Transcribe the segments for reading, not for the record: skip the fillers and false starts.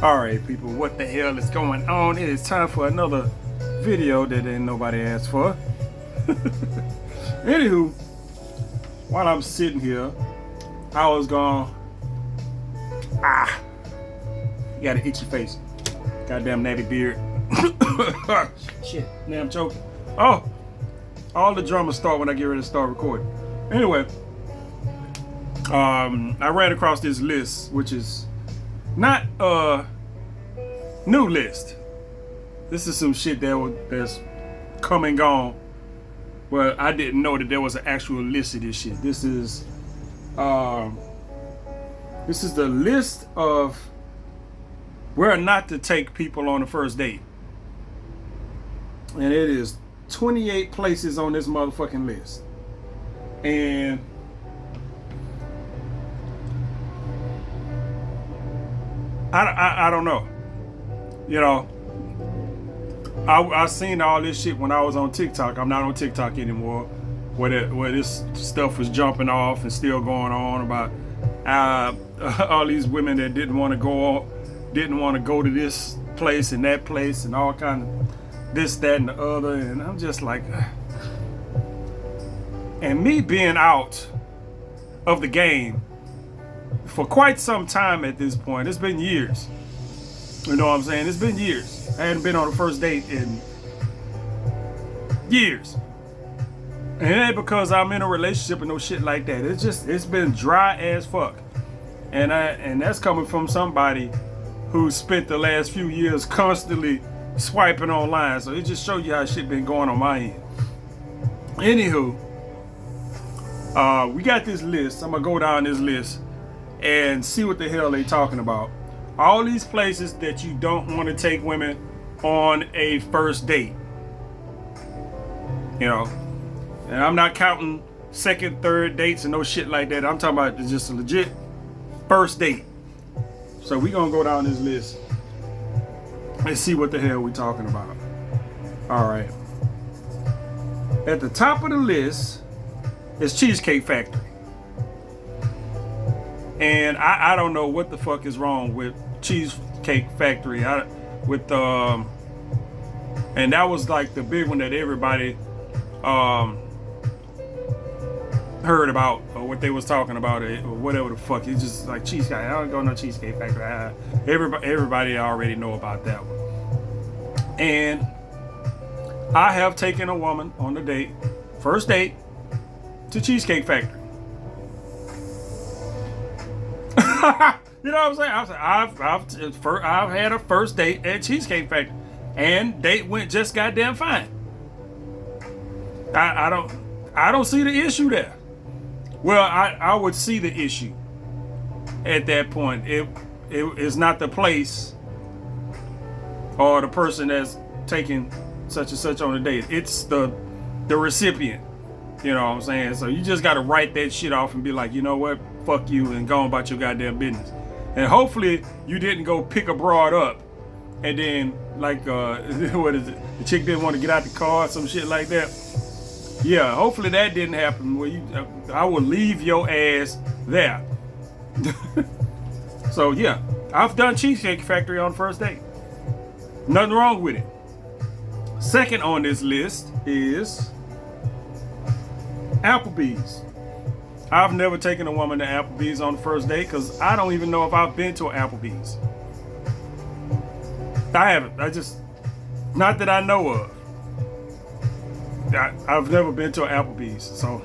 Alright people, what the hell is going on? It is time for another video that ain't nobody asked for. Anywho, while I'm sitting here, I was going, you got an itchy face. Goddamn natty beard. Shit, now I'm choking. Oh, all the dramas start when I get ready to start recording. Anyway, I ran across this list, which is not a new list. This is some shit that's come and gone. Well, I didn't know that there was an actual list of this shit. This is the list of where not to take people on the first date. And it is 28 places on this motherfucking list. And I don't know. You know, I seen all this shit when I was on TikTok. I'm not on TikTok anymore, where this stuff was jumping off and still going on about all these women that didn't want to go to this place and that place and all kind of this, that, and the other. And I'm just like, and me being out of the game for quite some time at this point. It's been years. You know what I'm saying? It's been years. I hadn't been on a first date in years. And it ain't because I'm in a relationship and no shit like that. It's been dry as fuck. And that's coming from somebody who spent the last few years constantly swiping online. So it just shows you how shit been going on my end. Anywho, we got this list. I'm gonna go down this list and see what the hell they talking about. All these places that you don't want to take women on a first date. You know, and I'm not counting second, third dates and no shit like that. I'm talking about just a legit first date. So we gonna go down this list and see what the hell we talking about. All right. At the top of the list is Cheesecake Factory. And I don't know what the fuck is wrong with Cheesecake Factory. And that was like the big one that everybody heard about, or what they was talking about, or whatever the fuck. It's just like cheesecake. I don't go no Cheesecake Factory. Everybody already know about that one. And I have taken a woman on a date, first date, to Cheesecake Factory. You know what I'm saying? I've had a first date at Cheesecake Factory, and date went just goddamn fine. I don't see the issue there. Well, I would see the issue at that point. It is not the place or the person that's taking such and such on a date. It's the recipient. You know what I'm saying? So you just got to write that shit off and be like, you know what? Fuck you, and go on about your goddamn business. And hopefully you didn't go pick a broad up and then like what is it? The chick didn't want to get out the car or some shit like that. Yeah, hopefully that didn't happen. Where I will leave your ass there. So yeah, I've done Cheesecake Factory on first date. Nothing wrong with it. Second on this list is Applebee's. I've never taken a woman to Applebee's on the first date because I don't even know if I've been to an Applebee's. I haven't. Not that I know of. I've never been to an Applebee's. So,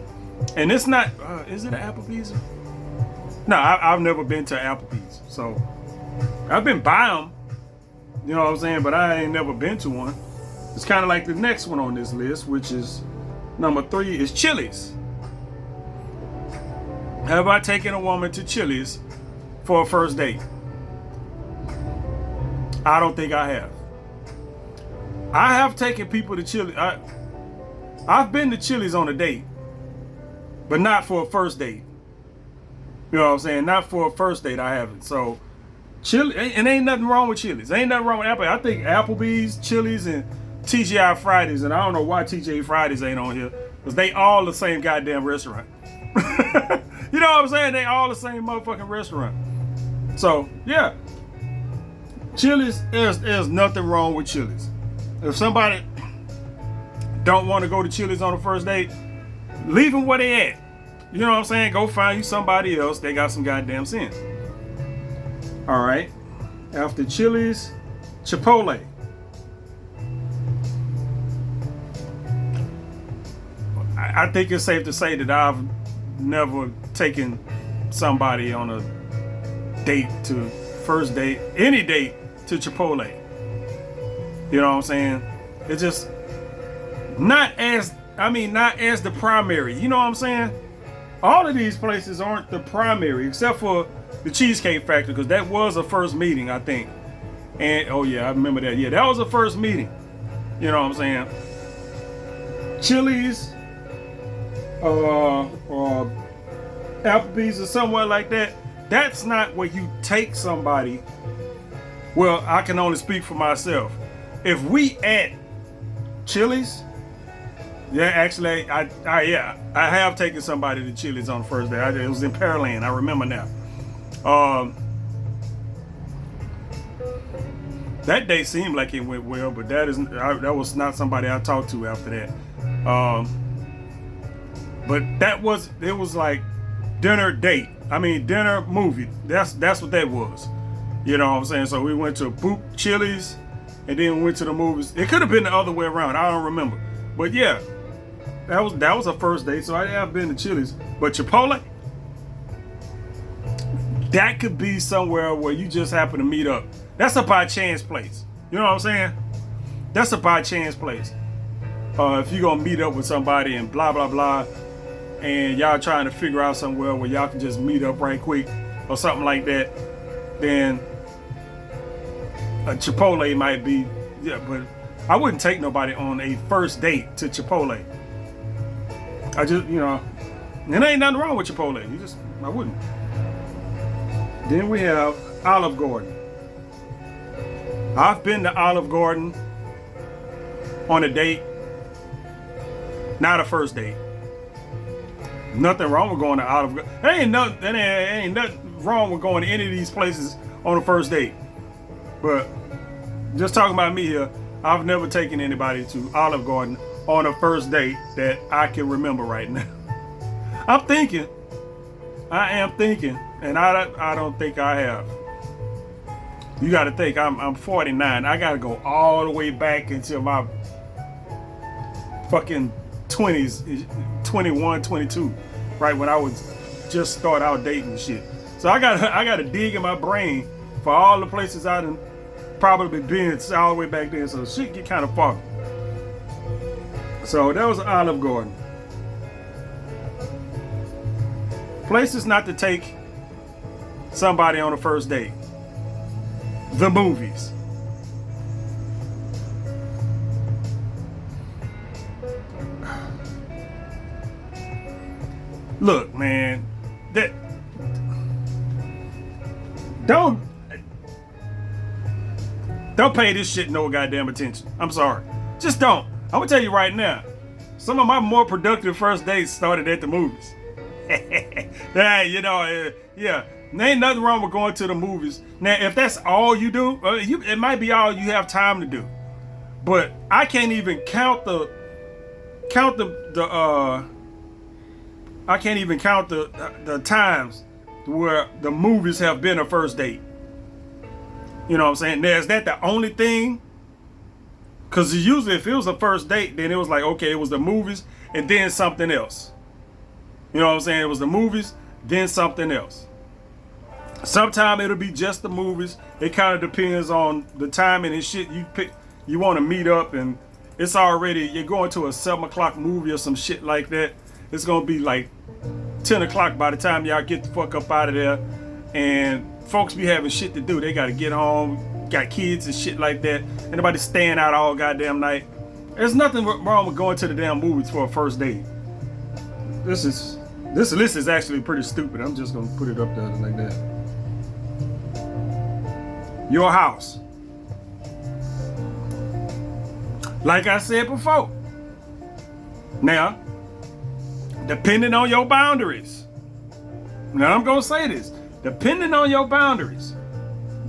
and it's not, is it an Applebee's? No, I've never been to an Applebee's. So, I've been by them, you know what I'm saying? But I ain't never been to one. It's kind of like the next one on this list, which is number 3 is Chili's. Have I taken a woman to Chili's for a first date? I don't think I have. I have taken people to Chili's. I've been to Chili's on a date, but not for a first date. You know what I'm saying? Not for a first date, I haven't. So, Chili's, and ain't nothing wrong with Chili's. Ain't nothing wrong with Applebee's. I think Applebee's, Chili's, and TGI Fridays, and I don't know why TGI Fridays ain't on here, because they all the same goddamn restaurant. You know what I'm saying? They all the same motherfucking restaurant. So, yeah. Chili's, there's nothing wrong with Chili's. If somebody don't want to go to Chili's on the first date, leave them where they at. You know what I'm saying? Go find you somebody else. They got some goddamn sense. All right. After Chili's, Chipotle. I think it's safe to say that I've never taken somebody on a date to first date, any date to Chipotle. You know what I'm saying? It's just not as the primary. You know what I'm saying? All of these places aren't the primary, except for the Cheesecake Factory, because that was a first meeting, I think. And oh yeah, I remember that. Yeah, that was a first meeting. You know what I'm saying? Chili's, or Applebee's or somewhere like that. That's not where you take somebody. Well, I can only speak for myself. If we at Chili's, yeah, actually, I have taken somebody to Chili's on the first day. It was in Pearland. I remember now. That day seemed like it went well, but that was not somebody I talked to after that. But it was like dinner date. Dinner movie. That's what that was. You know what I'm saying? So we went to Boop Chili's, and then we went to the movies. It could have been the other way around. I don't remember. But yeah, that was a first date. So I have been to Chili's. But Chipotle, that could be somewhere where you just happen to meet up. That's a by chance place. You know what I'm saying? That's a by chance place. If you're gonna meet up with somebody and blah blah blah, and y'all trying to figure out somewhere where y'all can just meet up right quick or something like that, then a Chipotle might be, yeah, but I wouldn't take nobody on a first date to Chipotle. I just, and there ain't nothing wrong with Chipotle. I wouldn't. Then we have Olive Garden. I've been to Olive Garden on a date, not a first date. Nothing wrong with going to Olive Garden. There ain't nothing wrong with going to any of these places on a first date. But just talking about me here, I've never taken anybody to Olive Garden on a first date that I can remember right now. I am thinking, and I don't think I have. You got to think, I'm 49. I got to go all the way back into my fucking 20s, 21, 22, right when I was just start out dating and shit. So I got to dig in my brain for all the places I done probably been all the way back then. So shit get kind of foggy. So that was Olive Garden. Places not to take somebody on a first date. The movies. Look, man, don't pay this shit no goddamn attention. I'm sorry. Just don't. I'm gonna tell you right now. Some of my more productive first dates started at the movies. Yeah. There ain't nothing wrong with going to the movies. Now, if that's all you do, it might be all you have time to do. But I can't even count the times where the movies have been a first date. You know what I'm saying? Now, is that the only thing? Because usually if it was a first date, then it was like, okay, it was the movies and then something else. You know what I'm saying? It was the movies, then something else. Sometimes it'll be just the movies. It kind of depends on the timing and shit you pick. You want to meet up and it's already, you're going to a 7 o'clock movie or some shit like that. It's going to be like 10 o'clock by the time y'all get the fuck up out of there. And folks be having shit to do. They got to get home, got kids and shit like that. Anybody staying out all goddamn night. There's nothing wrong with going to the damn movies for a first date. This list is actually pretty stupid. I'm just going to put it up there like that. Your house. Like I said before. Now, depending on your boundaries. Now I'm going to say this. Depending on your boundaries,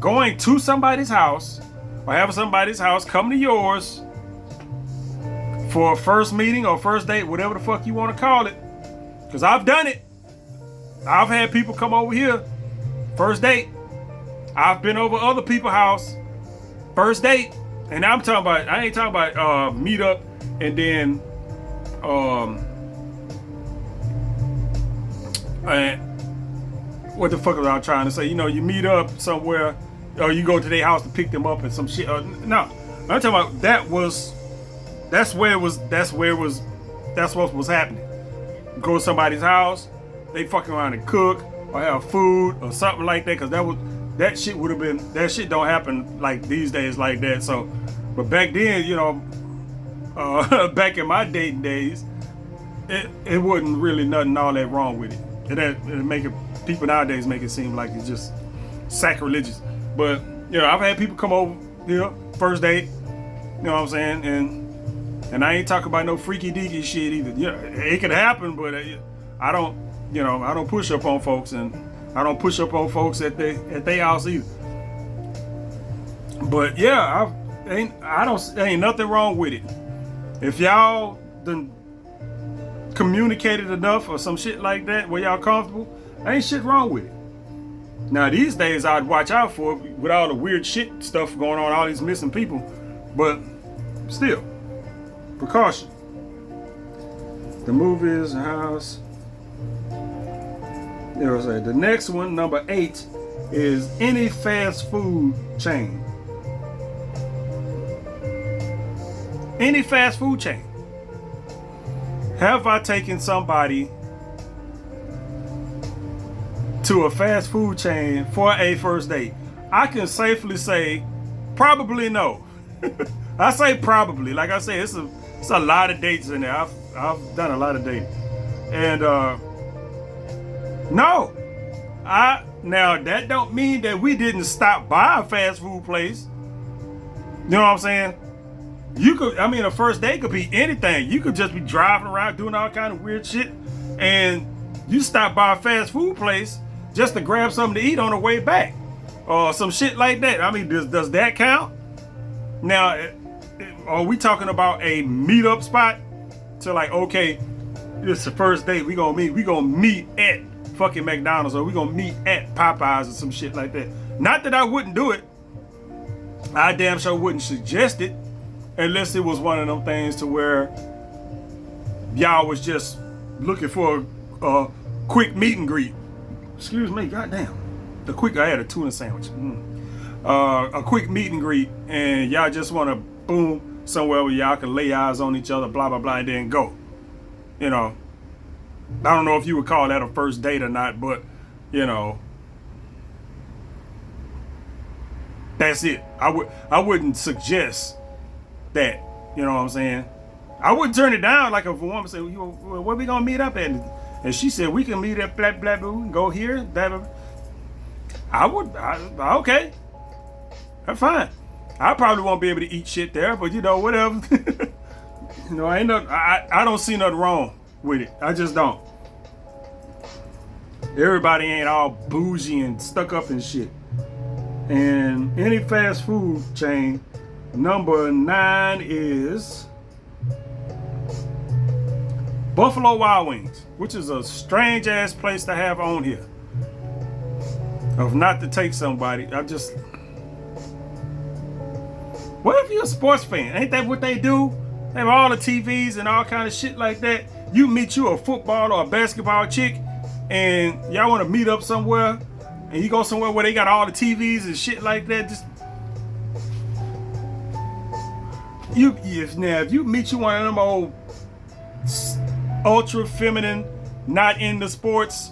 going to somebody's house or having somebody's house come to yours for a first meeting or first date, whatever the fuck you want to call it. Because I've done it. I've had people come over here, first date. I've been over other people's house, first date. And I ain't talking about meet up and then what the fuck was I trying to say? You know, you meet up somewhere or you go to their house to pick them up and some shit. No, I'm talking about that's what was happening. Go to somebody's house, they fucking around and cook or have food or something like that, because that shit don't happen like these days like that. So, but back then, you know, back in my dating days, it wasn't really nothing all that wrong with it. People nowadays make it seem like it's just sacrilegious. But, you know, I've had people come over here, first date, you know what I'm saying? And I ain't talking about no freaky deaky shit either. Yeah, it could happen, but I don't push up on folks, and I don't push up on folks at their house either. But yeah, ain't nothing wrong with it. If y'all done communicated enough or some shit like that where y'all comfortable, ain't shit wrong with it. Now these days I'd watch out for it with all the weird shit stuff going on, all these missing people, but still, precaution. The movies, house. The next one, number 8, is any fast food chain. Any fast food chain. Have I taken somebody to a fast food chain for a first date? I can safely say probably no. I say probably. Like I said, it's a lot of dates in there. I've done a lot of dating. And no. Now that don't mean that we didn't stop by a fast food place. You know what I'm saying? A first date could be anything. You could just be driving around doing all kind of weird shit, and you stop by a fast food place just to grab something to eat on the way back, or some shit like that. I mean, does that count? Now, are we talking about a meetup spot? To like, okay, it's the first date. We gonna meet at fucking McDonald's, or we gonna meet at Popeyes or some shit like that. Not that I wouldn't do it. I damn sure wouldn't suggest it. Unless it was one of them things to where y'all was just looking for a quick meet and greet. Excuse me, goddamn. I had a tuna sandwich. A quick meet and greet, and y'all just want to boom somewhere where y'all can lay eyes on each other, blah, blah, blah, and then go. You know, I don't know if you would call that a first date or not, but, you know, that's it. I wouldn't suggest that, you know what I'm saying? I wouldn't turn it down. Like if a woman said, where we gonna meet up at? And she said, we can meet at blah blah blah, go here, blah blah. Okay, that's fine. I probably won't be able to eat shit there, but you know, whatever. You know, I don't see nothing wrong with it. I just don't. Everybody ain't all bougie and stuck up and shit. And any fast food chain, number 9 is Buffalo Wild Wings, which is a strange ass place to have on here. Of not to take somebody, what if you're a sports fan? Ain't that what they do? They have all the TVs and all kind of shit like that. You meet you a football or a basketball chick, and y'all want to meet up somewhere, and you go somewhere where they got all the TVs and shit like that. If you meet you one of them old ultra feminine, not into sports,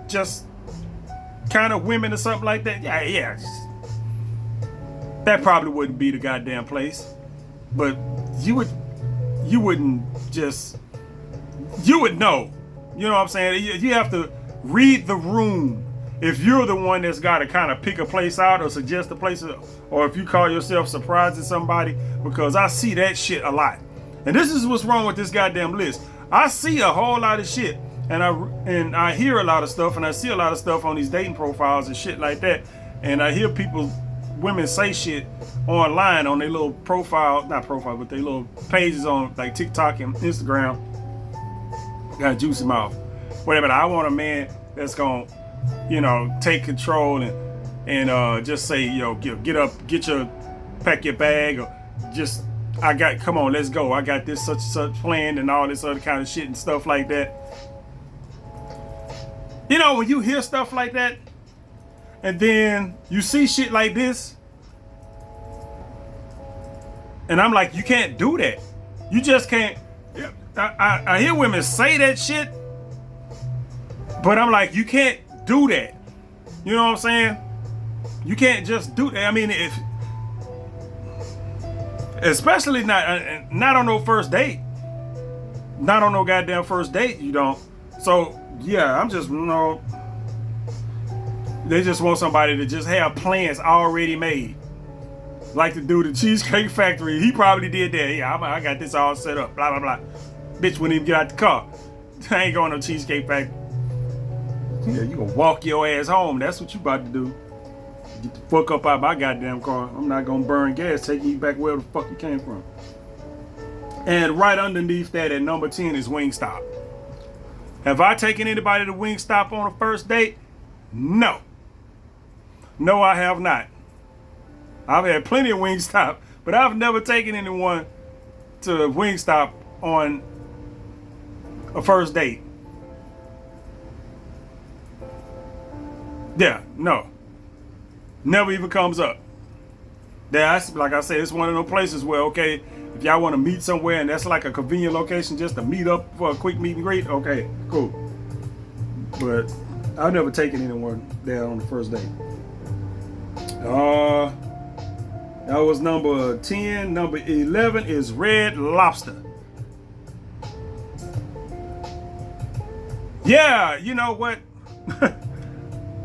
just kind of women or something like that, yeah, that probably wouldn't be the goddamn place. But you would know. You know what I'm saying? You have to read the room. If you're the one that's got to kind of pick a place out or suggest a place, or if you call yourself surprising somebody, because I see that shit a lot. And this is what's wrong with this goddamn list. I see a whole lot of shit, and I hear a lot of stuff, and I see a lot of stuff on these dating profiles and shit like that. And I hear women say shit online on their little profile, not profile, but their little pages on like TikTok and Instagram. Got a juicy mouth. Whatever. I want a man that's gonna, take control and just say, get up, pack your bag, or just, come on, let's go. I got this such and such planned and all this other kind of shit and stuff like that. When you hear stuff like that, and then you see shit like this, and I'm like, you can't do that. You just can't. I hear women say that shit, but I'm like, you can't do that. You know what I'm saying? You can't just do that. I mean, especially not on no first date. Not on no goddamn first date, you don't. So yeah, I'm just, they just want somebody to just have plans already made. Like the dude at Cheesecake Factory, he probably did that. Yeah, I got this all set up, blah, blah, blah. Bitch wouldn't even get out the car. I ain't going to Cheesecake Factory. Yeah, you gonna walk your ass home. That's what you about to do. Get the fuck up out my goddamn car. I'm not gonna burn gas taking you back where the fuck you came from. And right underneath that at number 10 is Wingstop. Have I taken anybody to Wingstop on a first date? No. No, I have not. I've had plenty of Wingstop, but I've never taken anyone to Wingstop on a first date. Yeah, no. Never even comes up. That's, like I said, it's one of those places where, okay, if y'all want to meet somewhere and that's like a convenient location just to meet up for a quick meet and greet, okay, cool. But I've never taken anyone there on the first date. That was number 10. Number 11 is Red Lobster. Yeah, you know what?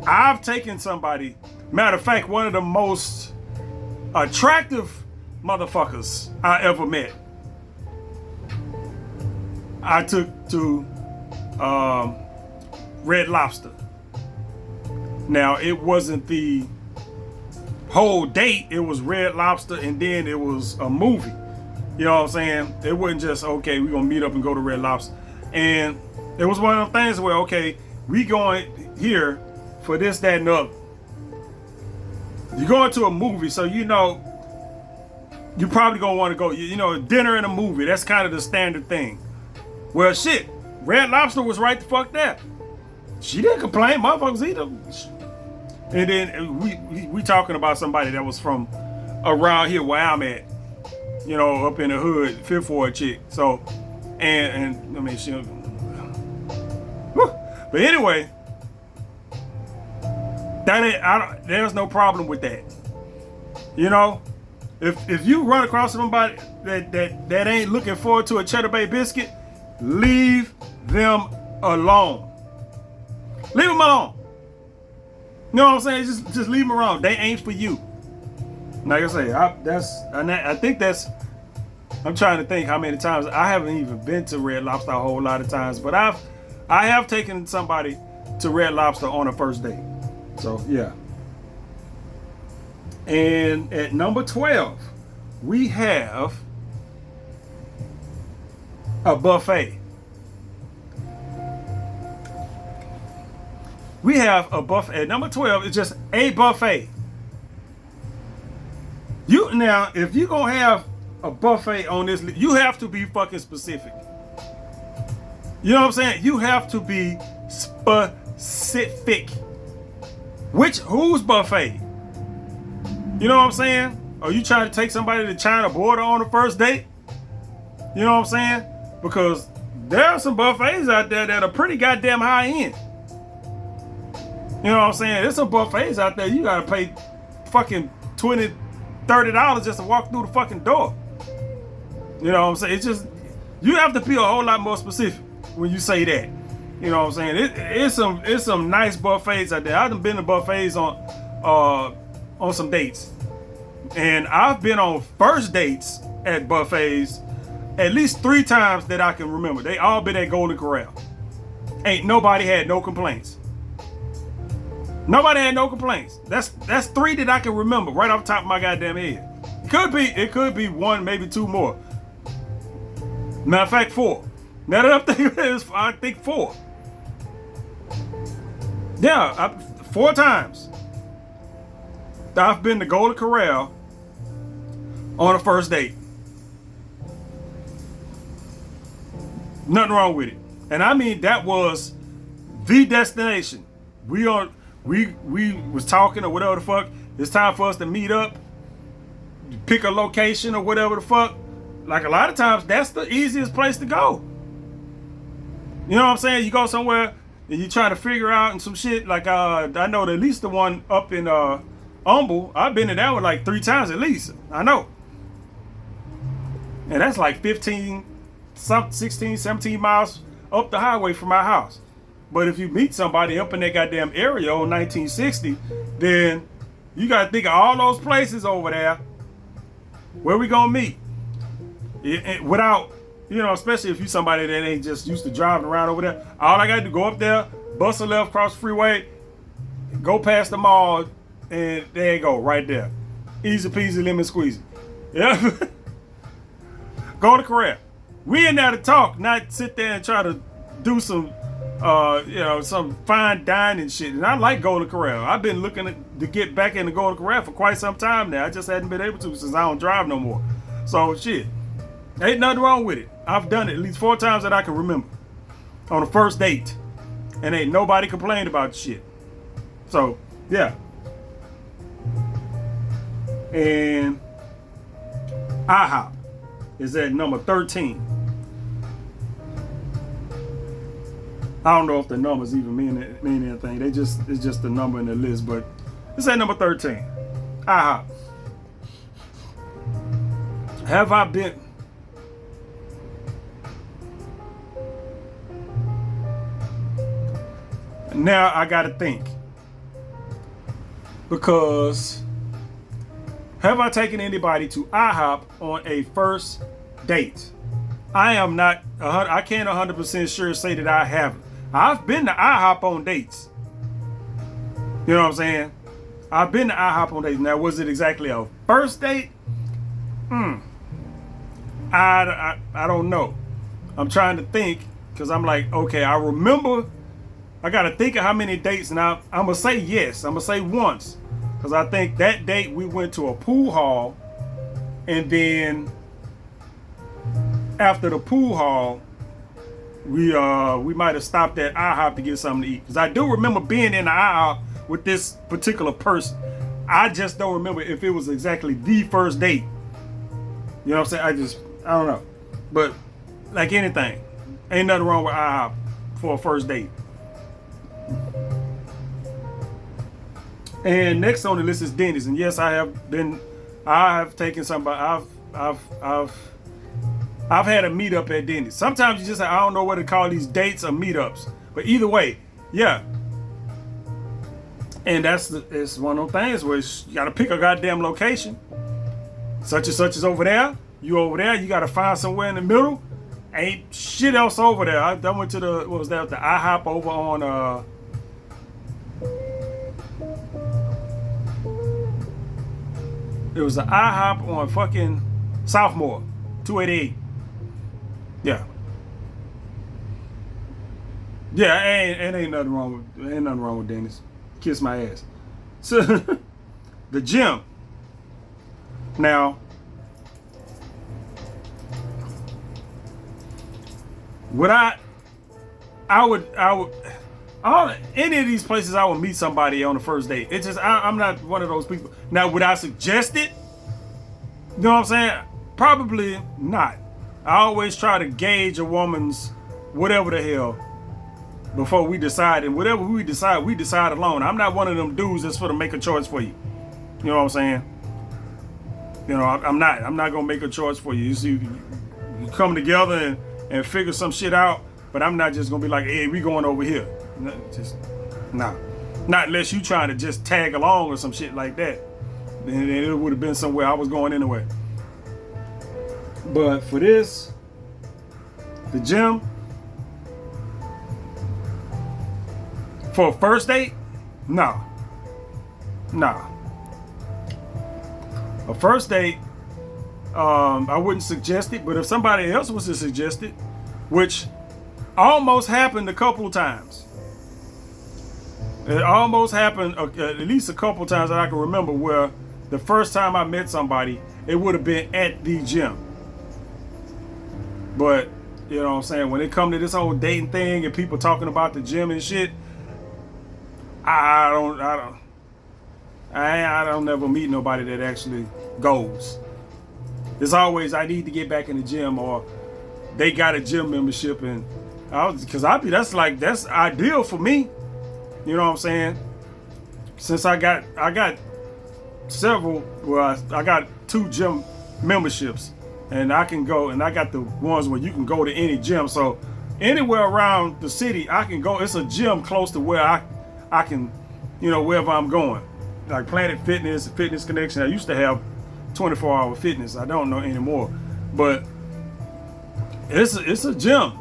I've taken somebody, matter of fact, one of the most attractive motherfuckers I ever met. I took to Red Lobster. Now, it wasn't the whole date, it was Red Lobster and then it was a movie. You know what I'm saying? It wasn't just, okay, we're gonna meet up and go to Red Lobster. And it was one of the things where, okay, we going here for this, that, and the other. You're going to a movie, so you probably gonna want to go, dinner and a movie. That's kind of the standard thing. Well, shit, Red Lobster was right the fuck there. She didn't complain, motherfuckers either. And then we talking about somebody that was from around here where I'm at, up in the hood, Fifth Ward chick. So, and I mean, but anyway, there's no problem with that. If you run across somebody that ain't looking forward to a Cheddar Bay biscuit, leave them alone. Leave them alone. You know what I'm saying? Just leave them alone. They ain't for you. Like I say, I think that's. I'm trying to think how many times. I haven't even been to Red Lobster a whole lot of times, but I have taken somebody to Red Lobster on a first date. So yeah. And at number 12, we have a buffet. We have a buffet. At number 12, it's just a buffet. Now, if you're gonna have a buffet on this list, you have to be fucking specific. You know what I'm saying? You have to be specific. Whose buffet? You know what I'm saying? Are you trying to take somebody to China border on the first date? You know what I'm saying? Because there are some buffets out there that are pretty goddamn high end. You know what I'm saying? There's some buffets out there you gotta pay fucking $20, $30 just to walk through the fucking door. You know what I'm saying? It's just, you have to be a whole lot more specific when you say that. You know what I'm saying? It's some nice buffets out there. I've been to buffets on some dates. And I've been on first dates at buffets at least 3 times that I can remember. They all been at Golden Corral. Ain't nobody had no complaints. Nobody had no complaints. That's 3 that I can remember right off the top of my goddamn head. It could be 1, maybe 2 more. Matter of fact, 4. Now that I'm thinking of this, I think 4. Yeah, 4 times I've been to Golden Corral on a first date. Nothing wrong with it. And I mean, that was the destination. We was talking or whatever the fuck. It's time for us to meet up, pick a location or whatever the fuck. Like a lot of times, that's the easiest place to go. You know what I'm saying? You go somewhere and you try to figure out and some shit. Like I know at least the one up in Humble. I've been to that one like 3 times at least. I know. And that's like 16, 17 miles up the highway from my house. But if you meet somebody up in that goddamn area on 1960, then you gotta think of all those places over there. Where we gonna meet? Without, you know, especially if you somebody that ain't just used to driving around over there. All I gotta do, go up there, bust a left, cross the freeway, go past the mall, and there you go, right there. Easy peasy, lemon squeezy. Yeah. Go to Corral. We in there to talk, not sit there and try to do some, some fine dining shit. And I like Golden Corral. I've been looking to get back into Golden Corral for quite some time now. I just hadn't been able to since I don't drive no more. So shit, ain't nothing wrong with it. I've done it at least 4 times that I can remember on a first date, and ain't nobody complained about the shit. So yeah. And IHOP is at number 13. I don't know if the numbers even mean anything. It's just the number in the list, but it's at number 13. IHOP. Have I been? Now I gotta think, because have I taken anybody to IHOP on a first date? I am not. I can't 100% sure say that I haven't. I've been to IHOP on dates. You know what I'm saying? I've been to IHOP on dates. Now, was it exactly a first date? I don't know. I'm trying to think, because I'm like, okay, I remember. I got to think of how many dates, and I'm going to say yes. I'm going to say once, because I think that date we went to a pool hall, and then after the pool hall, we might have stopped at IHOP to get something to eat. Because I do remember being in the IHOP with this particular person. I just don't remember if it was exactly the first date. You know what I'm saying? I don't know. But like anything, ain't nothing wrong with IHOP for a first date. And next on the list is Denny's. And yes, I have taken somebody. I've had a meetup at Denny's. Sometimes you just say, I don't know what to call these dates or meetups. But either way, yeah. And it's one of those things where you got to pick a goddamn location. Such and such is over there. You over there. You got to find somewhere in the middle. Ain't shit else over there. I went to the IHOP over on it was an IHOP on fucking Southmore, 288. Yeah. Yeah, ain't nothing wrong with Dennis. Kiss my ass. So the gym. Now, any of these places I would meet somebody on the first date. It's just I'm not one of those people. Now, would I suggest it? You know what I'm saying? Probably not. I always try to gauge a woman's whatever the hell before we decide, and whatever we decide alone. I'm not one of them dudes that's for to make a choice for you. You know what I'm saying? You know, I'm not gonna make a choice for you. You see, you come together and figure some shit out, but I'm not just gonna be like, hey, we going over here. Nah. Not unless you trying to just tag along or some shit like that. Then it would have been somewhere I was going anyway. But for this, the gym, for a first date, no. Nah. A first date, I wouldn't suggest it, but if somebody else was to suggest it, which almost happened a couple times. It almost happened at least a couple times that I can remember where the first time I met somebody, it would have been at the gym. But, you know what I'm saying, when it comes to this whole dating thing and people talking about the gym and shit, I don't never meet nobody that actually goes. It's always, I need to get back in the gym, or they got a gym membership, and that's ideal for me. You know what I'm saying? Since I got several, well, I got 2 gym memberships, and I can go, and I got the ones where you can go to any gym. So anywhere around the city, I can go. It's a gym close to where I can, you know, wherever I'm going. Like Planet Fitness, Fitness Connection. I used to have 24-hour fitness. I don't know anymore, but it's a gym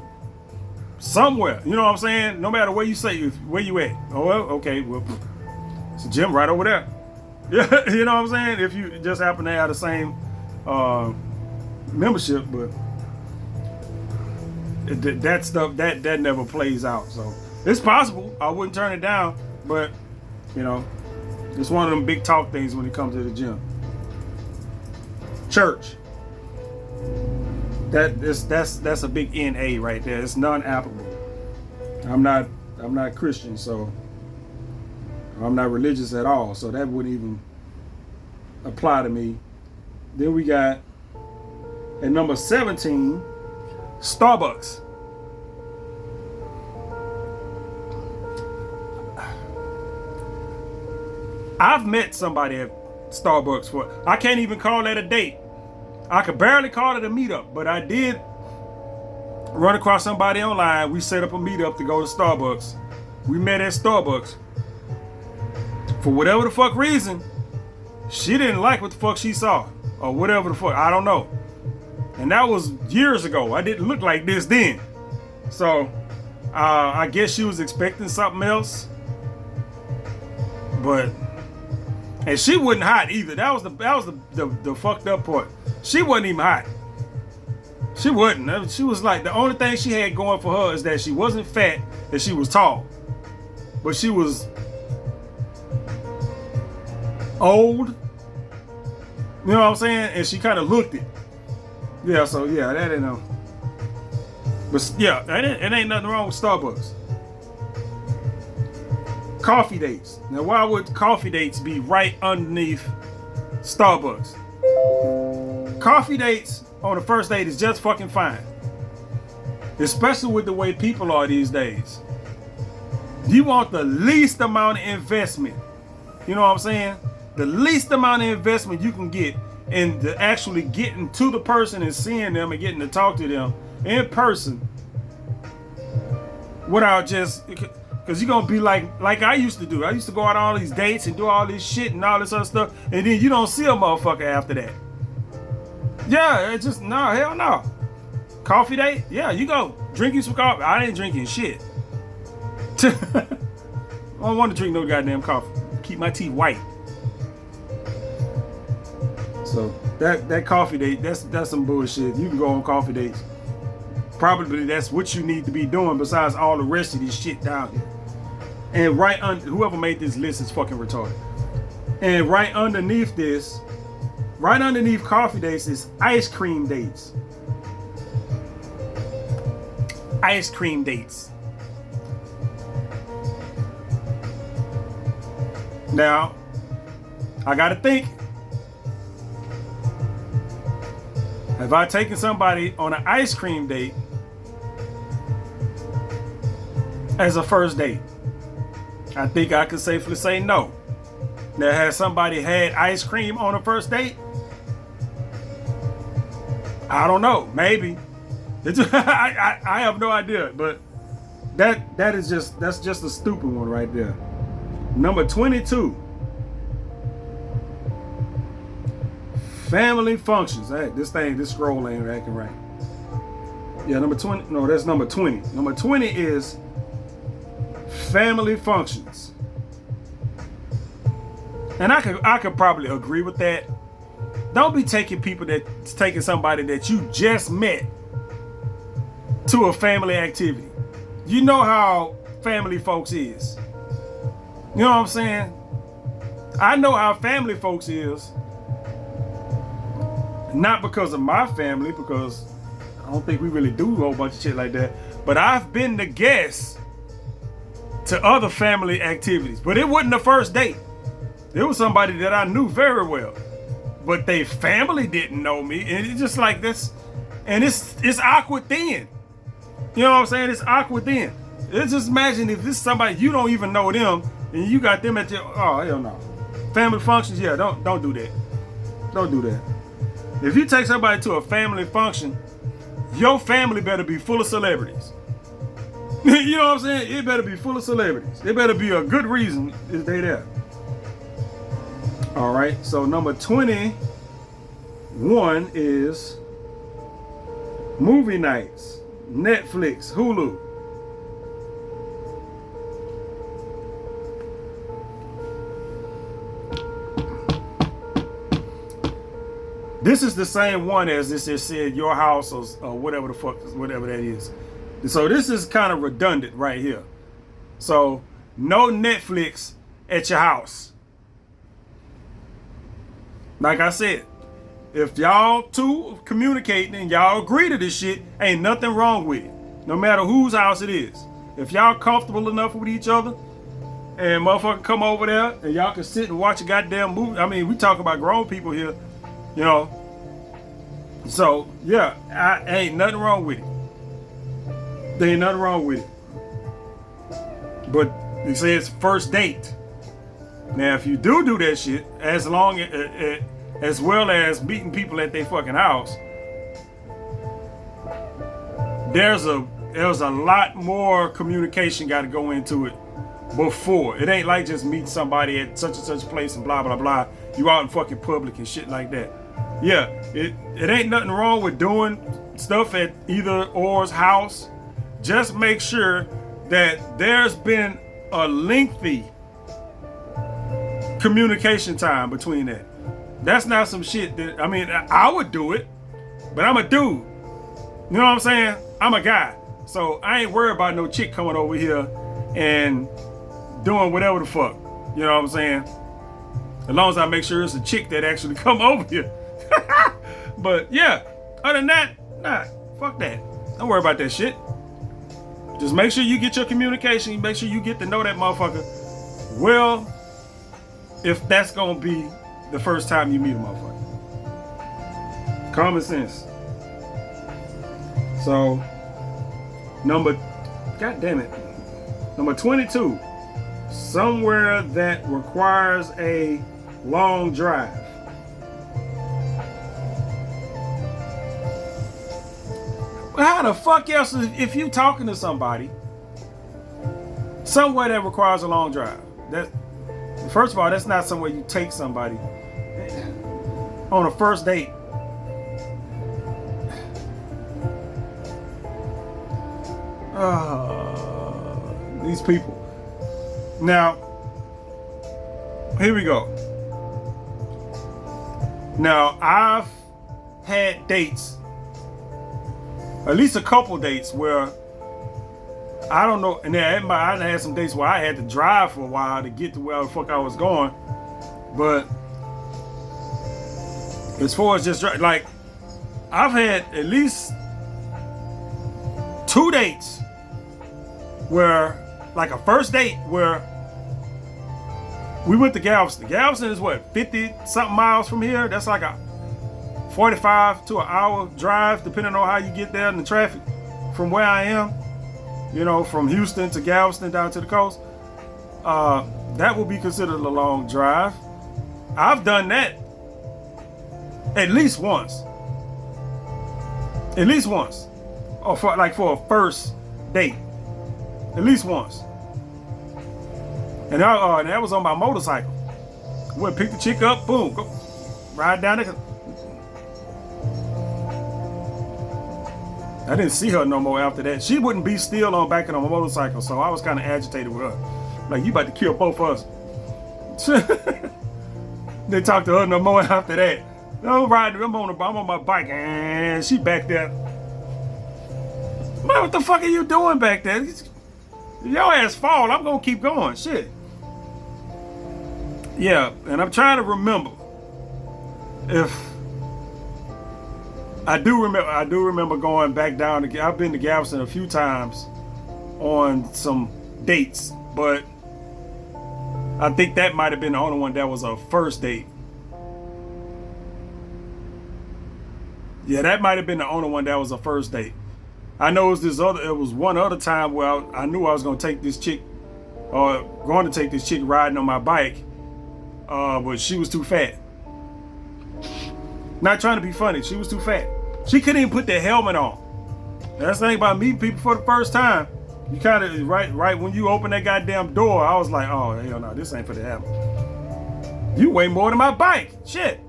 somewhere. You know what I'm saying? No matter where you say, where you at. Oh, well, okay, well, it's a gym right over there. Yeah, you know what I'm saying? If you just happen to have the same membership, but that stuff that never plays out. So it's possible. I wouldn't turn it down, but you know, it's one of them big talk things when it comes to the gym. Church. That's a big NA right there. It's non-applicable. I'm not Christian, so I'm not religious at all, so that wouldn't even apply to me. Then we got at number 17, Starbucks. I've met somebody at Starbucks for, I can't even call that a date. I could barely call it a meetup, but I did run across somebody online. We set up a meetup to go to Starbucks. We met at Starbucks. For whatever the fuck reason, she didn't like what the fuck she saw, or whatever the fuck, I don't know. And that was years ago. I didn't look like this then. So I guess she was expecting something else. But, and she wasn't hot either. That was the fucked up part. She wasn't even hot. She wasn't. She was like, the only thing she had going for her is that she wasn't fat, and she was tall. But she was old. You know what I'm saying? And she kind of looked it. Yeah, so yeah, that ain't no. But yeah, it ain't nothing wrong with Starbucks. Coffee dates. Now, why would coffee dates be right underneath Starbucks? Coffee dates on the first date is just fucking fine. Especially with the way people are these days. You want the least amount of investment. You know what I'm saying? The least amount of investment you can get into actually getting to the person and seeing them and getting to talk to them in person. Without just, because you're going to be like I used to do. I used to go out on all these dates and do all this shit and all this other stuff. And then you don't see a motherfucker after that. Yeah, it's just, no, hell no. Coffee date? Yeah, you go. Drinking some coffee. I ain't drinking shit. I don't want to drink no goddamn coffee. Keep my teeth white. So that coffee date, that's some bullshit. You can go on coffee dates. Probably that's what you need to be doing besides all the rest of this shit down here. And whoever made this list is fucking retarded. And right underneath this, right underneath coffee dates is ice cream dates. Ice cream dates. Now, I gotta think. Have I taken somebody on an ice cream date as a first date? I think I could safely say no. Now, has somebody had ice cream on a first date? I don't know. Maybe. I have no idea. But that's just a stupid one right there. Number 22. Family functions. Hey, this scroll ain't acting right. Yeah, number 20. No, that's number 20. Number 20 is family functions. And I could probably agree with that. Don't be taking somebody that you just met to a family activity. You know how family folks is. You know what I'm saying? I know how family folks is. Not because of my family, because I don't think we really do a whole bunch of shit like that. But I've been the guest to other family activities. But it wasn't the first date. It was somebody that I knew very well. But they family didn't know me. And it's just like this. And it's awkward then. You know what I'm saying? It's awkward then. Let's just imagine if this is somebody you don't even know them and you got them at your, oh hell no. Family functions, yeah, don't do that. Don't do that. If you take somebody to a family function, your family better be full of celebrities. You know what I'm saying? It better be full of celebrities. It better be a good reason if they there. All right, so number 21 is movie nights, Netflix, Hulu. This is the same one as this just said your house or whatever the fuck, whatever that is. So this is kind of redundant right here. So no Netflix at your house. Like I said, if y'all two communicating and y'all agree to this shit, ain't nothing wrong with it. No matter whose house it is. If y'all comfortable enough with each other and motherfucker come over there and y'all can sit and watch a goddamn movie. I mean, we talk about grown people here. You know, so yeah, ain't nothing wrong with it. There ain't nothing wrong with it. But it says first date. Now, if you do that shit, as long as well as meeting people at their fucking house, there's a lot more communication got to go into it before. It ain't like just meeting somebody at such and such place and blah blah blah. You out in fucking public and shit like that. Yeah, it ain't nothing wrong with doing stuff at either or's house. Just make sure that there's been a lengthy communication time between that. That's not some shit that, I mean, I would do it, but I'm a dude. You know what I'm saying? I'm a guy. So I ain't worried about no chick coming over here and doing whatever the fuck. You know what I'm saying? As long as I make sure it's a chick that actually come over here. But yeah, other than that, nah, fuck that. Don't worry about that shit. Just make sure you get your communication. Make sure you get to know that motherfucker well, if that's gonna be the first time you meet a motherfucker. Common sense. So, number 22, somewhere that requires a long drive. How the fuck else, if you talking to somebody somewhere that requires a long drive? That, first of all, that's not somewhere you take somebody on a first date. These people. Now, here we go. Now, I've had dates, at least a couple dates where I don't know, and then I had some dates where I had to drive for a while to get to where the fuck I was going. But as far as just like, I've had at least 2 dates where, like a first date where we went to Galveston. Galveston is what, 50 something miles from here? That's like a 45 to an hour drive, depending on how you get there in the traffic from where I am. You know, from Houston to Galveston down to the coast. That will be considered a long drive. I've done that at least once. At least once. Or for a first date. At least once. And that was on my motorcycle. Went pick the chick up, boom, go ride down there. I didn't see her no more after that. She wouldn't be still on back on my motorcycle, so I was kind of agitated with her. Like, you about to kill both of us. They talk to her no more after that. I'm riding, I'm on my bike, and she back there. Man, what the fuck are you doing back there? If your ass fall, I'm gonna keep going. Shit. Yeah, and I'm trying to remember if I do remember going back down to, I've been to Galveston a few times on some dates, but I think that might have been the only one that was a first date. Yeah, that might have been the only one that was a first date. I know it was one other time where I knew I was going to take this chick riding on my bike, but she was too fat. Not trying to be funny, she was too fat. She couldn't even put the helmet on. That's the thing about meeting people for the first time. You kind of, right when you open that goddamn door, I was like, oh, hell no, this ain't for the helmet. You weigh more than my bike. Shit.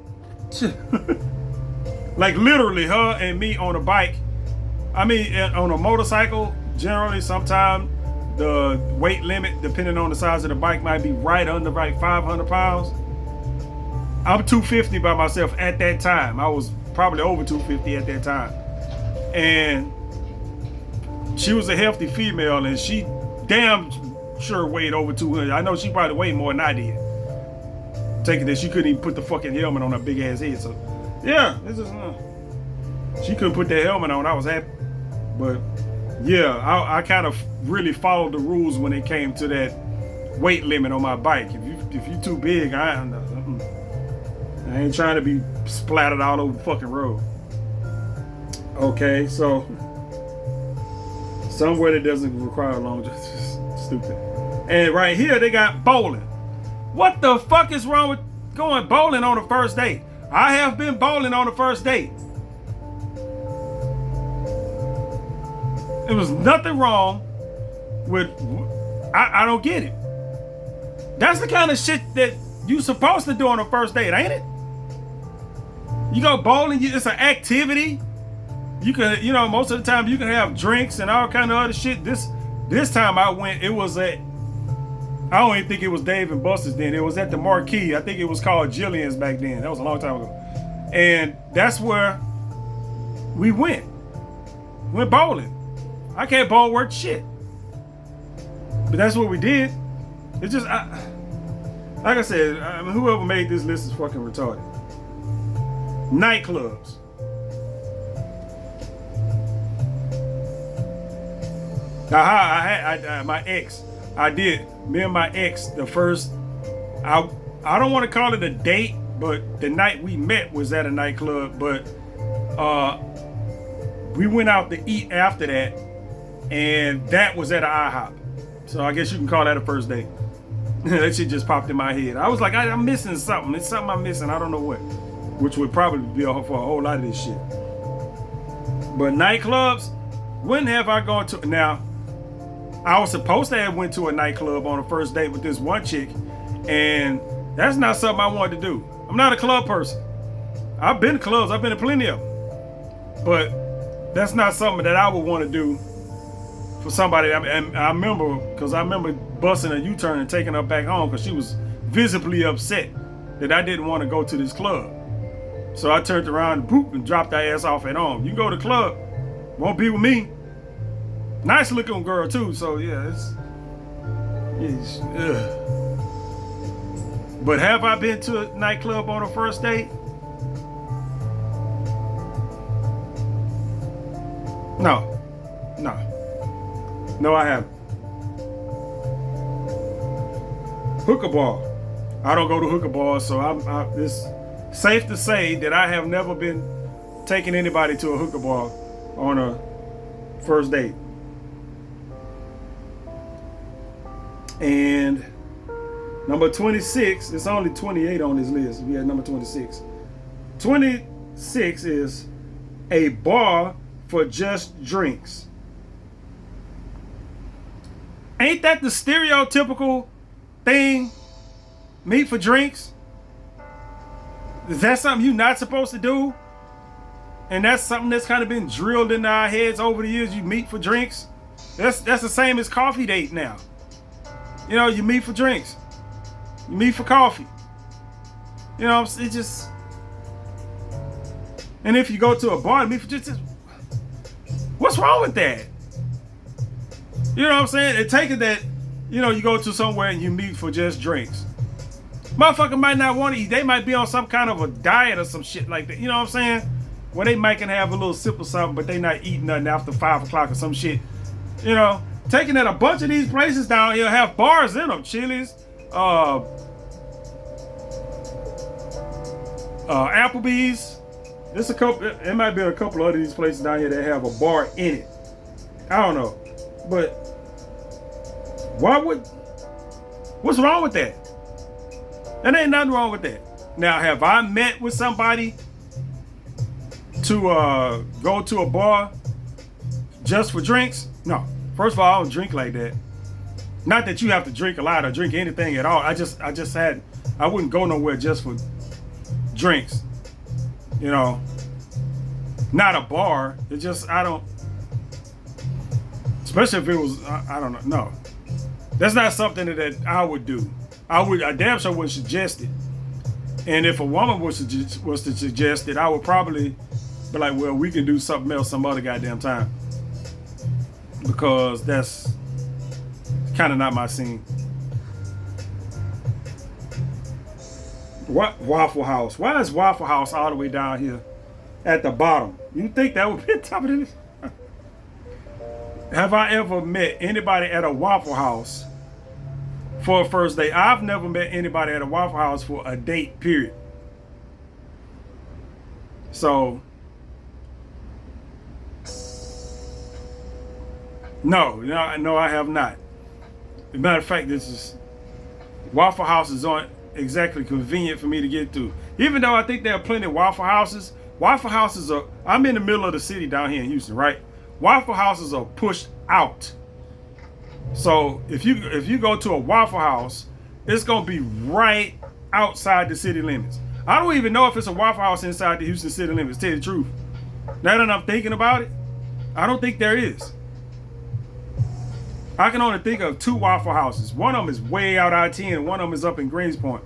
Like literally her and me on a bike. I mean, on a motorcycle, generally sometimes the weight limit, depending on the size of the bike, might be right under 500 pounds. I'm 250 by myself at that time. I was probably over 250 at that time. And she was a healthy female, and she damn sure weighed over 200. I know she probably weighed more than I did. Taking that she couldn't even put the fucking helmet on her big ass head. So yeah, this is she couldn't put that helmet on. I was happy. But yeah, I kind of really followed the rules when it came to that weight limit on my bike. If you too big, I ain't trying to be splattered all over the fucking road. Okay, so somewhere that doesn't require long, just stupid. And right here they got bowling. What the fuck is wrong with going bowling on the first date? I have been bowling on the first date. There was nothing wrong with, I don't get it. That's the kind of shit that you supposed to do on a first date, ain't it? You go bowling, it's an activity. You can, most of the time you can have drinks and all kind of other shit. This time I went, it was at, I don't even think it was Dave and Buster's then. It was at the Marquee. I think it was called Jillian's back then. That was a long time ago. And that's where we went bowling. I can't bowl worth shit. But that's what we did. It's just, like I said, whoever made this list is fucking retarded. Nightclubs. My ex, me and my ex, the first, I don't want to call it a date, but the night we met was at a nightclub, but we went out to eat after that, and that was at an IHOP. So I guess you can call that a first date. That shit just popped in my head. I was like, I'm missing something. It's something I'm missing. I don't know what. Which would probably be for a whole lot of this shit. But nightclubs, when have I gone to? Now, I was supposed to have went to a nightclub on a first date with this one chick, and that's not something I wanted to do. I'm not a club person. I've been to clubs. I've been to plenty of them. But that's not something that I would want to do for somebody. And I remember busting a U-turn and taking her back home because she was visibly upset that I didn't want to go to this club. So I turned around and dropped her ass off at home. You go to the club, won't be with me. Nice looking girl too, so yeah, it's But have I been to a nightclub on a first date? No, I haven't. Hookah bar. I don't go to hookah bars, so it's safe to say that I have never been taking anybody to a hookah bar on a first date. And number 26, it's only 28 on this list. We had number 26. 26 is a bar for just drinks. Ain't that the stereotypical thing? Meet for drinks? Is that something you're not supposed to do? And that's something that's kind of been drilled into our heads over the years. You meet for drinks. That's the same as coffee date now. You meet for drinks. You meet for coffee. You know, it just. And if you go to a bar, just what's wrong with that? You know what I'm saying? And take it that, you know, you go to somewhere and you meet for just drinks. Motherfucker might not want to eat. They might be on some kind of a diet or some shit like that. You know what I'm saying? Where they might can have a little sip or something, but they not eating nothing after 5 o'clock or some shit. You know, taking that a bunch of these places down here have bars in them. Chili's, Applebee's. There's a couple. It might be a couple of these places down here that have a bar in it. I don't know, but what's wrong with that? There ain't nothing wrong with that. Now, have I met with somebody to go to a bar just for drinks? No. First of all, I don't drink like that. Not that you have to drink a lot or drink anything at all. I wouldn't go nowhere just for drinks. You know, not a bar. It just, I don't, especially if it was, I don't know. No, that's not something that I would do. I damn sure wouldn't suggest it. And if a woman was to suggest it, I would probably be like, well, we can do something else some other goddamn time. Because that's kind of not my scene. What Waffle House? Why is Waffle House all the way down here at the bottom? You think that would be the top of this? Have I ever met anybody at a Waffle House for a first date? I've never met anybody at a Waffle House for a date, period. So, no, I have not. As a matter of fact, Waffle Houses aren't exactly convenient for me to get to. Even though I think there are plenty of Waffle Houses. I'm in the middle of the city down here in Houston, right? Waffle Houses are pushed out. So if you go to a Waffle House, it's gonna be right outside the city limits. I don't even know if it's a Waffle House inside the Houston city limits, to tell you the truth. Now that I'm thinking about it, I don't think there is. I can only think of 2 Waffle Houses. One of them is way out I-10, and one of them is up in Greenspoint.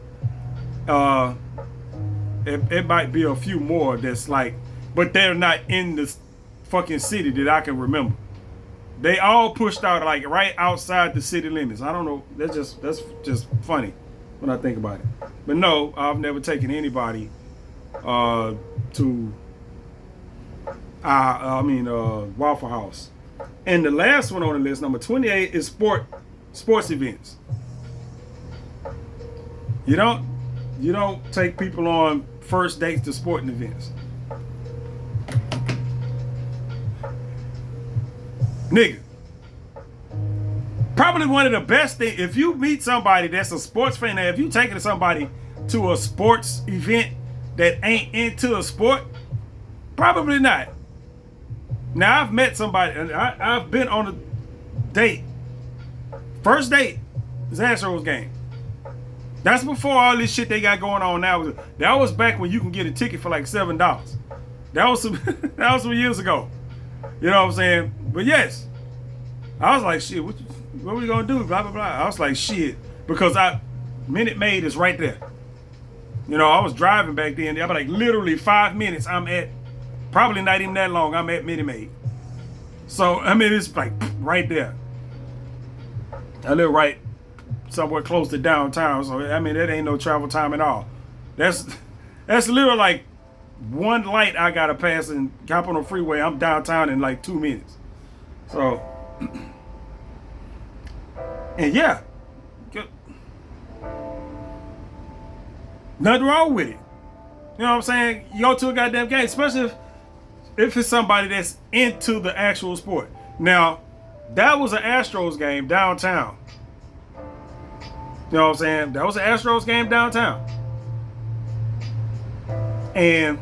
It might be a few more that's like, but they're not in the fucking city that I can remember. They all pushed out like right outside the city limits. I don't know. That's just funny when I think about it. But no, I've never taken anybody to Waffle House. And the last one on the list, number 28, is sports events. You don't take people on first dates to sporting events. Nigga. Probably one of the best things, if you meet somebody that's a sports fan, if you taking somebody to a sports event that ain't into a sport, probably not. Now, I've met somebody, and I've been on a date. First date is Astros game. That's before all this shit they got going on now. That was back when you can get a ticket for like $7. That was some years ago. You know what I'm saying? But yes, I was like, shit, what are we gonna do? Blah blah blah. I was like, shit, because Minute Maid is right there. You know, I was driving back then. I was like, literally 5 minutes. I'm at. Probably not even that long. I'm at Minute Maid. So, I mean, it's like right there. I live right somewhere close to downtown. So, I mean, that ain't no travel time at all. That's literally like one light I got to pass and hop on the freeway. I'm downtown in like 2 minutes. So, and yeah. Nothing wrong with it. You know what I'm saying? You go to a goddamn game, especially if it's somebody that's into the actual sport. Now, that was an Astros game downtown. You know what I'm saying? That was an Astros game downtown. And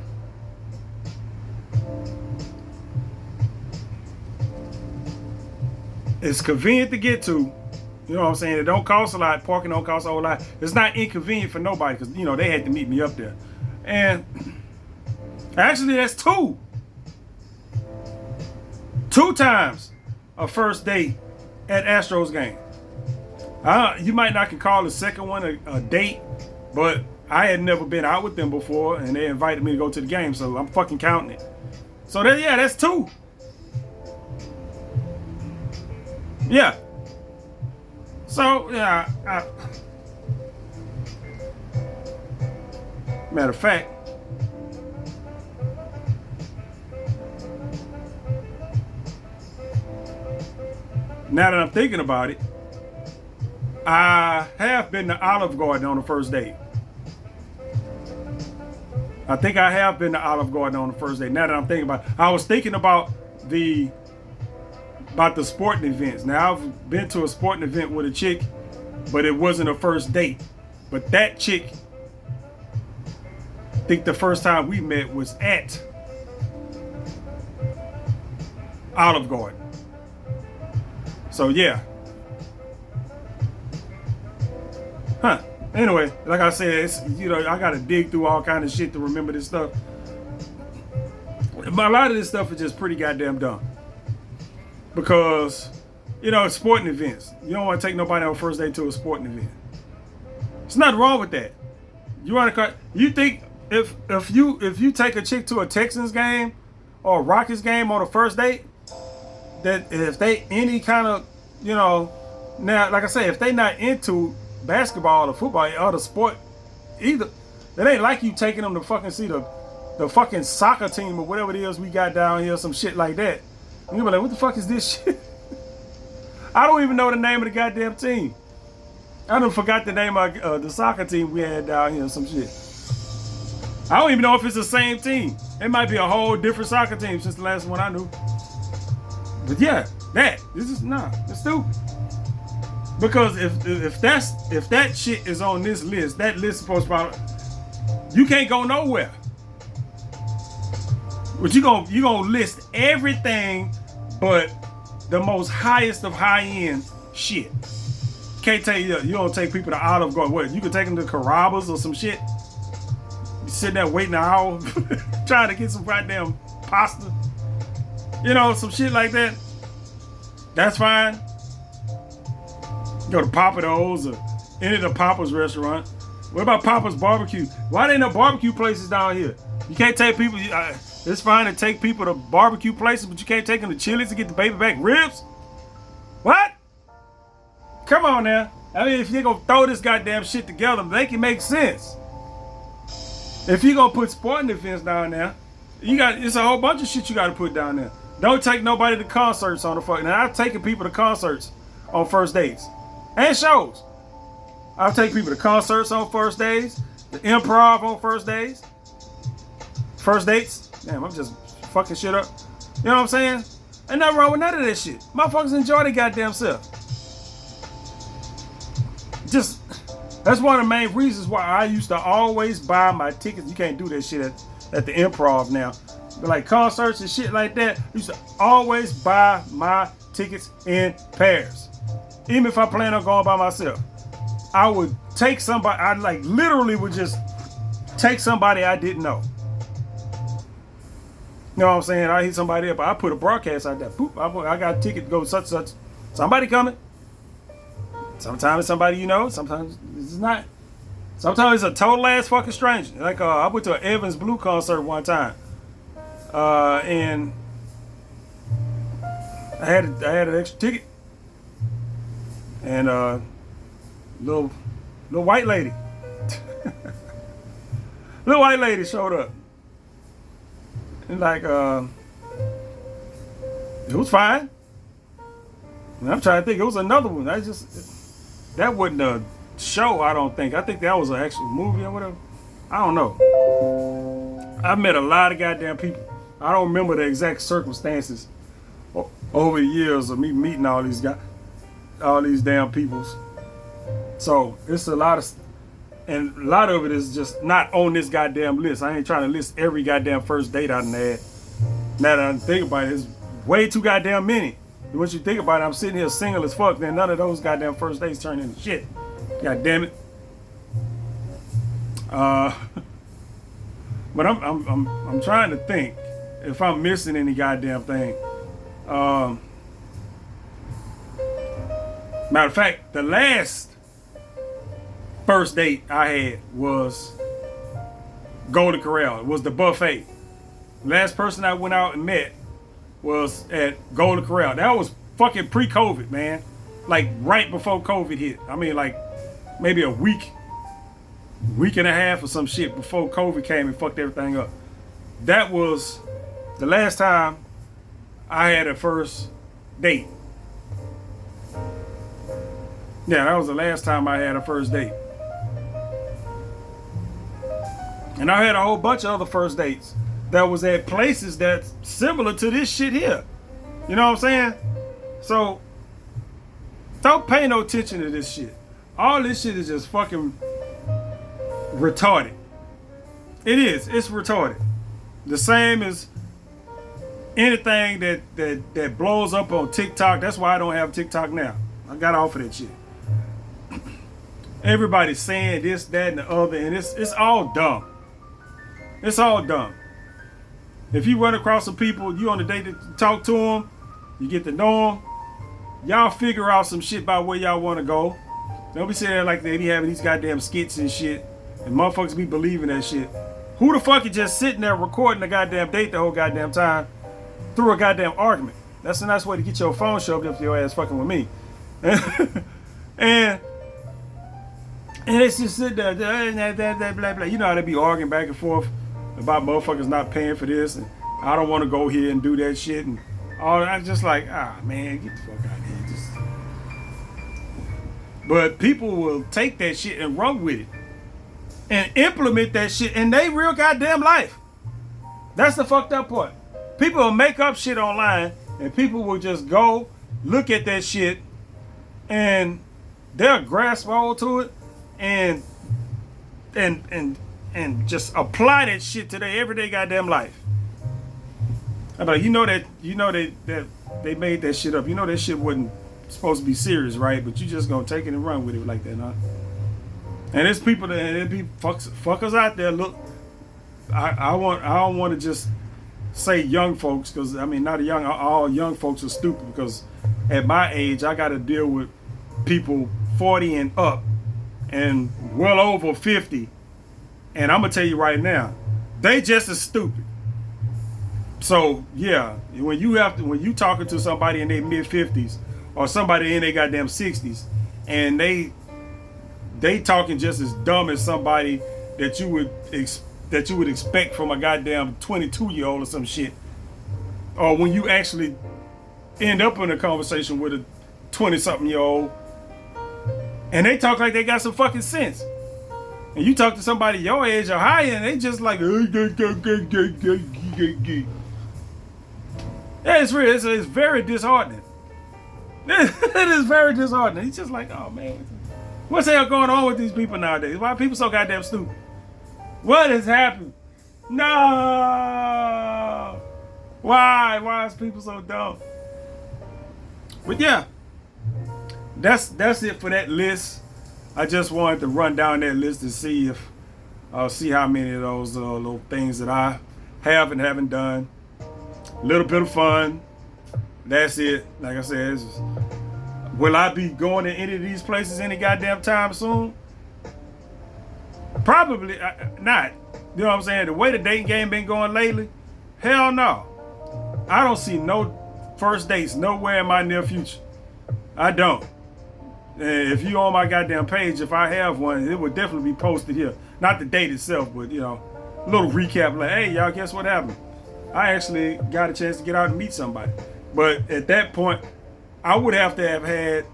it's convenient to get to. You know what I'm saying? It don't cost a lot. Parking don't cost a whole lot. It's not inconvenient for nobody because, you know, they had to meet me up there. And actually, that's 2 times a first date at Astros game. You might not can call the second one a date, but I had never been out with them before, and they invited me to go to the game, so I'm fucking counting it. So that, yeah, that's 2. Yeah. So yeah, matter of fact, now that I'm thinking about it, I have been to Olive Garden on the first date. I think I have been to Olive Garden on the first date. Now that I'm thinking about it, I was thinking about the sporting events. Now I've been to a sporting event with a chick, but it wasn't a first date. But that chick, I think the first time we met was at Olive Garden. So yeah. Huh. Anyway, like I said, it's, I gotta dig through all kind of shit to remember this stuff. A lot of this stuff is just pretty goddamn dumb. Because, it's sporting events. You don't want to take nobody on first date to a sporting event. There's nothing wrong with that. You think if you take a chick to a Texans game or a Rockets game on a first date, that if they any kind of, now like I say, if they not into basketball or football or the sport either, it ain't like you taking them to fucking see the fucking soccer team or whatever it is we got down here, some shit like that. And you be like, what the fuck is this shit? I don't even know the name of the goddamn team. I done forgot the name of the soccer team we had down here, some shit. I don't even know if it's the same team. It might be a whole different soccer team since the last one I knew. But yeah, it's stupid. Because if that shit is on this list, that list is supposed to you can't go nowhere. But you gonna list everything but the most highest of high end shit. Can't tell you don't take people to Olive Garden. What, you could take them to Carrabba's or some shit? You sitting there waiting an hour trying to get some goddamn pasta. Some shit like that. That's fine. Go to Papa Do's or any of the Papa's restaurant. What about Papa's barbecue? Why ain't no barbecue places down here? You can't take people. It's fine to take people to barbecue places, but you can't take them to Chili's to get the baby back ribs? What? Come on now. I mean, if you're gonna throw this goddamn shit together, make it make sense. If you're gonna put sporting events down there, it's a whole bunch of shit you gotta put down there. Don't take nobody to concerts on the fucking. Now I've taken people to concerts on first dates and shows. I'll take people to concerts on first days, the improv on first days, first dates. Damn, I'm just fucking shit up. You know what I'm saying? Ain't nothing wrong with none of that shit. Motherfuckers enjoy their goddamn self. That's one of the main reasons why I used to always buy my tickets. You can't do that shit at the improv now. But like concerts and shit like that, I used to always buy my tickets in pairs. Even if I plan on going by myself. I would take somebody, I like literally would just take somebody I didn't know. You know what I'm saying? I hit somebody up, I put a broadcast out there. Boop, I got a ticket to go such. Somebody coming. Sometimes it's somebody you know, sometimes it's not. Sometimes it's a total ass fucking stranger. Like I went to an Evans Blue concert one time. And I had an extra ticket. And little white lady. Little white lady showed up. And like it was fine. And I'm trying to think, it was another one. That wasn't a show, I don't think. I think that was an actual movie or whatever. I don't know. I've met a lot of goddamn people. I don't remember the exact circumstances over the years of me meeting all these damn peoples. So it's a lot of it is just not on this goddamn list. I ain't trying to list every goddamn first date I done had. Now that I think about it, it's way too goddamn many. And once you think about it, I'm sitting here single as fuck. Then none of those goddamn first dates turn into shit. God damn it. But I'm trying to think if I'm missing any goddamn thing. Matter of fact, the last first date I had was Golden Corral. It was the buffet. Last person I went out and met was at Golden Corral. That was fucking pre-COVID, man. Like right before COVID hit. I mean, like maybe a week and a half or some shit before COVID came and fucked everything up. That was the last time I had a first date. Yeah, that was the last time I had a first date. And I had a whole bunch of other first dates that was at places that's similar to this shit here. You know what I'm saying? So, don't pay no attention to this shit. All this shit is just fucking retarded. It is. It's retarded. The same as anything that blows up on TikTok. That's why I don't have TikTok now. I got off of that shit. Everybody's saying this, that, and the other, and it's all dumb. It's all dumb. If you run across some people, you on the date to talk to them, you get to know them, y'all figure out some shit about where y'all want to go. Don't be saying that like they be having these goddamn skits and shit, and motherfuckers be believing that shit. Who the fuck is just sitting there recording the goddamn date the whole goddamn time through a goddamn argument? That's a nice way to get your phone shoved up your ass fucking with me. and it's just sit there, blah, blah. You know how they be arguing back and forth about motherfuckers not paying for this, and I don't want to go here and do that shit, and all. I'm just like, man, get the fuck out of here. But people will take that shit and run with it and implement that shit in their real goddamn life. That's the fucked up part. People will make up shit online, and people will just go look at that shit, and they'll grasp hold to it, and just apply that shit to their everyday goddamn life. I'm like, you know that they made that shit up. You know that shit wasn't supposed to be serious, right? But you just gonna take it and run with it like that, huh? And there's people that there be fuckers out there. Look, I don't want to just say young folks, because I mean not all young folks are stupid, because at my age I got to deal with people 40 and up and well over 50, and I'm gonna tell you right now, they just as stupid. So yeah, when you talking to somebody in their mid 50s or somebody in their goddamn 60s, and they talking just as dumb as somebody that you would expect from a goddamn 22-year-old or some shit, or when you actually end up in a conversation with a 20-something-year-old, and they talk like they got some fucking sense, and you talk to somebody your age or higher, and they just like, yeah, it's real. It's very disheartening. It is very disheartening. He's just like, oh man, what's the hell going on with these people nowadays? Why are people so goddamn stupid? What has happened? No. Why is people so dumb? But yeah, that's it for that list. I just wanted to run down that list to see if see how many of those little things that I have and haven't done. A little bit of fun. That's it. Like I said, will I be going to any of these places any goddamn time soon? Probably not. You know what I'm saying? The way the dating game been going lately, hell no. I don't see no first dates nowhere in my near future. I don't. And if you on my goddamn page, if I have one, it would definitely be posted here. Not the date itself, but you know, a little recap like, hey, y'all, guess what happened? I actually got a chance to get out and meet somebody. But at that point, I would have to have had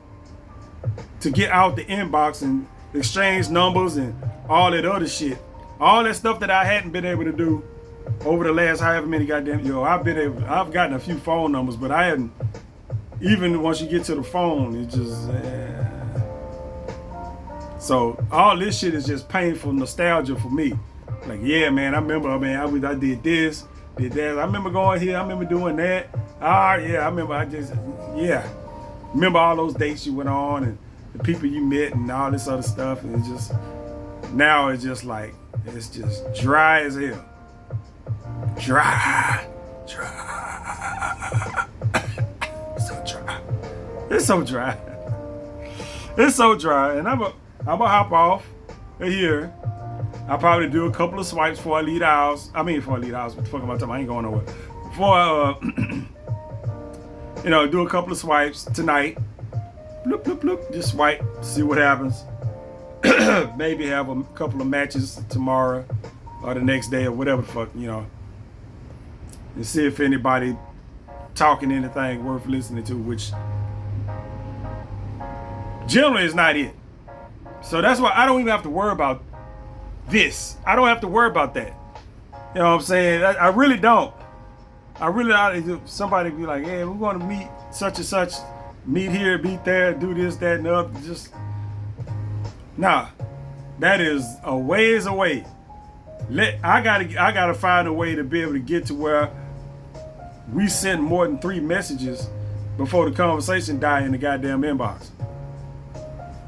to get out the inbox and exchange numbers and all that other shit. All that stuff that I hadn't been able to do over the last however many goddamn, I've gotten a few phone numbers, but I hadn't, even once you get to the phone, it just, So all this shit is just painful nostalgia for me. Like, yeah, man, I remember, man, I did this, did that. I remember going here, I remember doing that. Yeah, I remember, remember all those dates you went on and the people you met and all this other stuff. And now it's just like, it's just dry as hell. Dry. So dry. It's so dry. It's so dry. And I'm gonna hop off. here. I'll probably do a couple of swipes before I leave the house. Before I leave the house. What the fuck am I talking about? I ain't going nowhere. Before do a couple of swipes tonight. Bloop, bloop, bloop. Just swipe, see what happens. Maybe have a couple of matches tomorrow or the next day or whatever the fuck, and see if anybody talking anything worth listening to, which generally is not it. So that's why I don't even have to worry about this. I don't have to worry about that. You know what I'm saying? I really don't. Somebody be like, hey, we're going to meet such and such, meet here, meet there, do this, that, and the other. Just, nah, that is a ways away. I gotta find a way to be able to get to where we send more than 3 messages before the conversation die in the goddamn inbox.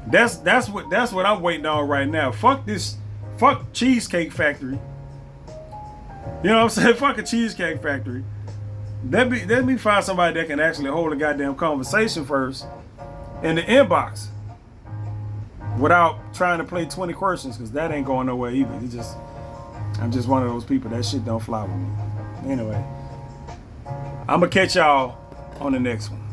That's what I'm waiting on right now. Fuck Cheesecake Factory. You know what I'm saying? Fuck a Cheesecake Factory. Let me find somebody that can actually hold a goddamn conversation first in the inbox without trying to play 20 questions, because that ain't going nowhere either. I'm just one of those people. That shit don't fly with me. Anyway, I'm gonna catch y'all on the next one.